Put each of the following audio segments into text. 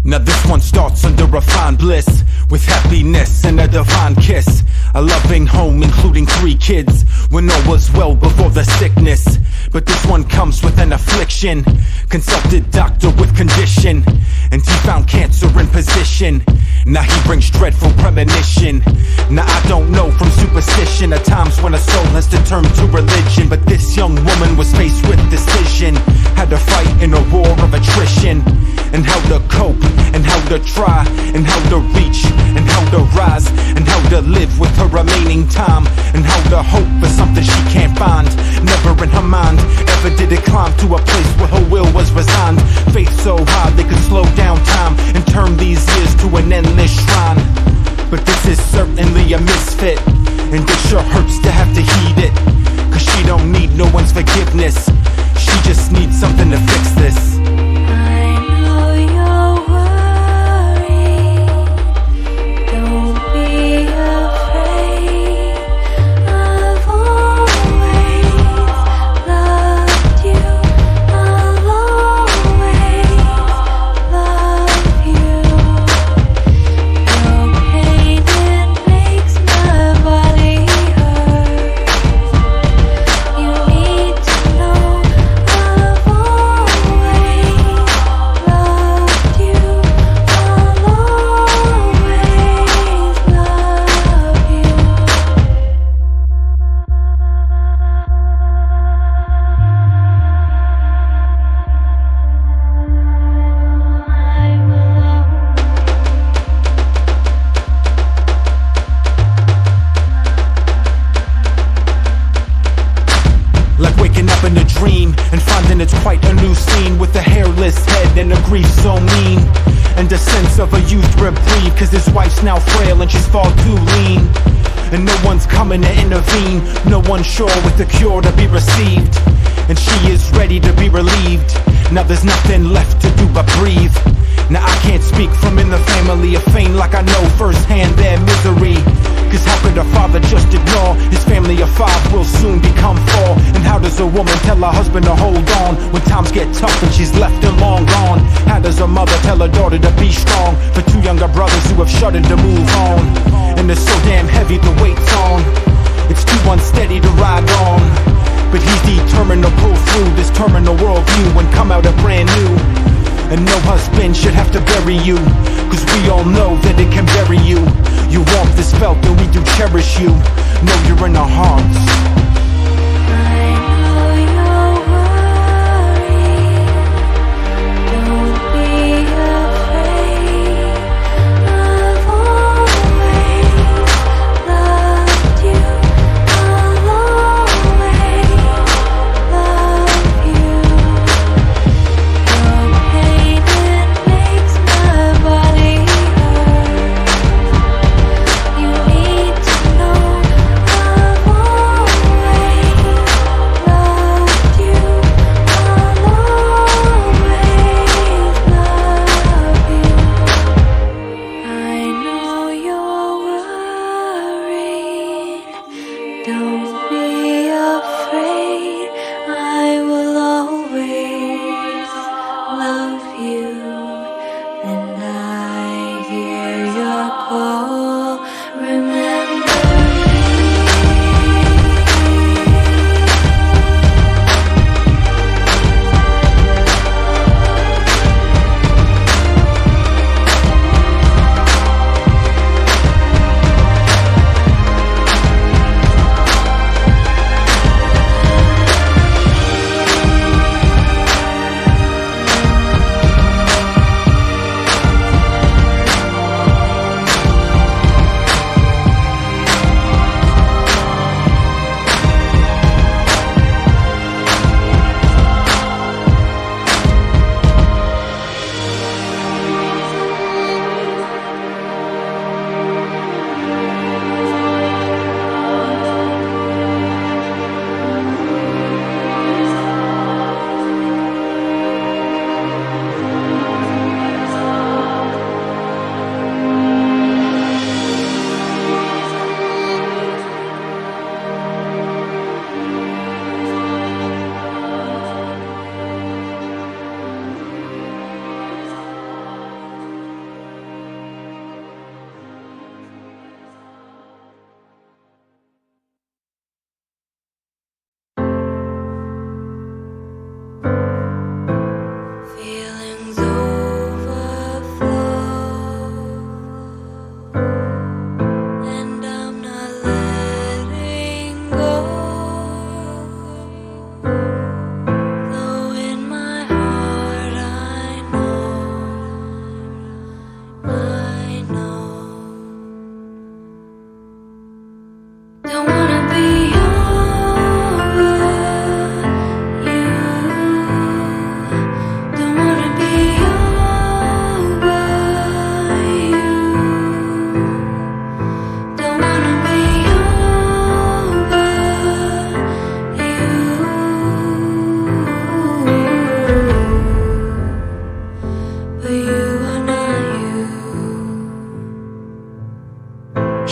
Now this one starts under a fine bliss, with happiness and a divine kiss. A loving home including 3 kids, when all was well before the sickness. But this one comes with an affliction. Consulted doctor with condition, and he found cancer in position. Now he brings dreadful premonition. Now I don't know from superstition, at times when a soul has to turn to religion. But this young woman was faced with decision, had to fight in a war of attrition, and how to cope, and how to try, and how to reach, and how to rise, and how to live with her remaining time, and how to hope for something she can't find. Never in her mind ever did it climb to a place where her will was resigned. Faith so high they could slow down time and turn these years to an endless shrine. But this is certainly a misfit, and it sure hurts to have to heed it, cause she don't need no one's forgiveness, she just needs something to fix this. In a dream, and finding it's quite a new scene, with a hairless head and a grief so mean, and a sense of a youth reprieve, cause his wife's now frail and she's far too lean, and no one's coming to intervene, no one's sure with the cure to be received, and she is ready to be relieved. Now there's nothing left to do but breathe. Now I can't speak from in the family of fame like I know firsthand their misery, cause how could a father just ignore his family of 5 will soon become 4? And how does a woman tell her husband to hold on when times get tough and she's left him long gone? How does a mother tell her daughter to be strong for 2 younger brothers who have shuddered to move on? And it's so damn heavy the weight's on, it's too unsteady to ride on, but he's determined to pull through this terminal worldview and come out a brand new. And no husband should have to bury you, cause we all know that it can bury you. Your warmth is felt and we do cherish you. Know you're in our hearts. Don't be afraid, I will always love you, and I hear your call, remember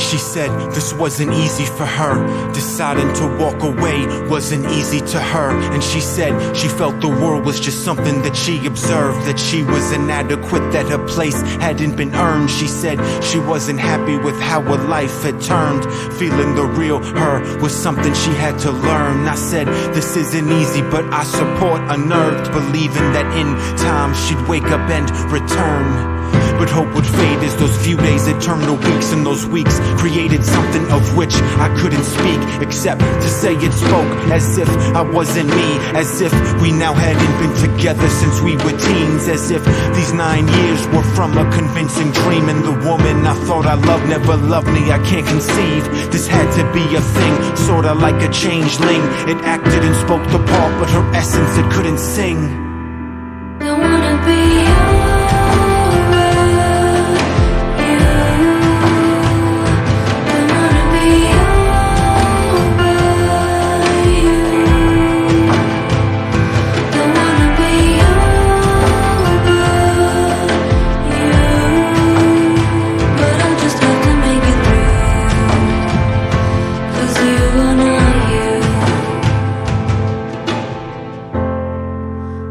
She said this wasn't easy for her. Deciding to walk away wasn't easy to her. And she said she felt the world was just something that she observed, that she was inadequate, that her place hadn't been earned. She said she wasn't happy with how her life had turned. Feeling the real her was something she had to learn. I said this isn't easy, but I support unnerved, believing that in time she'd wake up and return. But hope would fade as those few days had turned to weeks, and those weeks created something of which I couldn't speak, except to say it spoke as if I wasn't me, as if we now hadn't been together since we were teens, as if these 9 years were from a convincing dream. And the woman I thought I loved never loved me. I can't conceive this had to be a thing, sorta like a changeling. It acted and spoke the part, but her essence it couldn't sing. Don't wanna be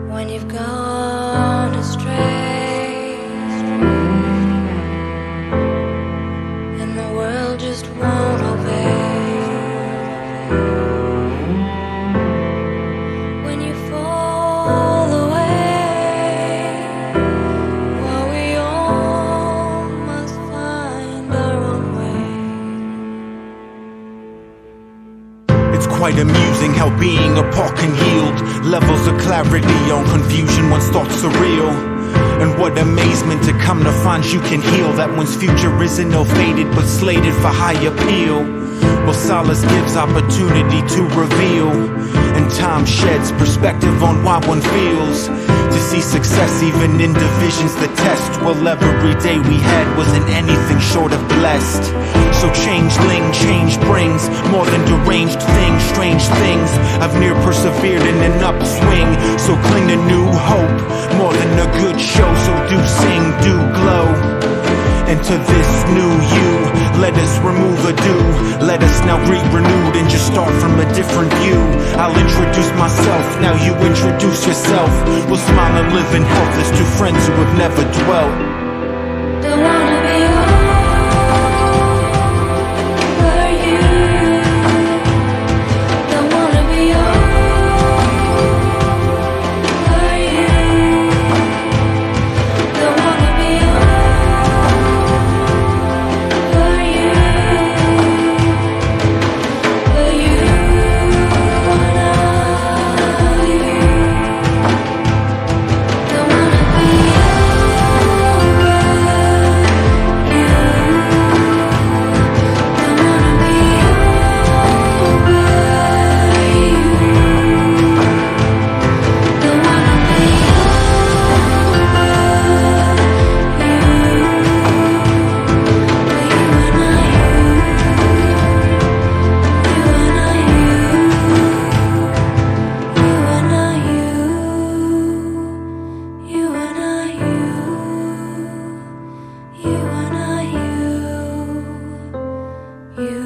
when you've gone astray, and the world just won't obey. When you fall away, well, we all must find our own way. It's quite amusing how being apart can yield levels of clarity on confusion once thoughts are real. And what amazement to come to find you can heal that one's future isn't ill-fated but slated for high appeal. Well, solace gives opportunity to reveal, and time sheds perspective on why one feels. To see success even in divisions the test. Well, every day we had wasn't anything short of blessed. So change brings more than deranged things, strange things. I've near persevered in an upswing, so cling to new hope more than a good show. So do sing, do glow. And to this new you, let us remove ado. Let us now greet renewed and just start from a different view. I'll introduce myself, now you introduce yourself. We'll smile and live in health as two friends who have never dwelt. Don't wanna be over you. Don't wanna be over you. Don't wanna be over you. But you wanna you. Don't wanna be you.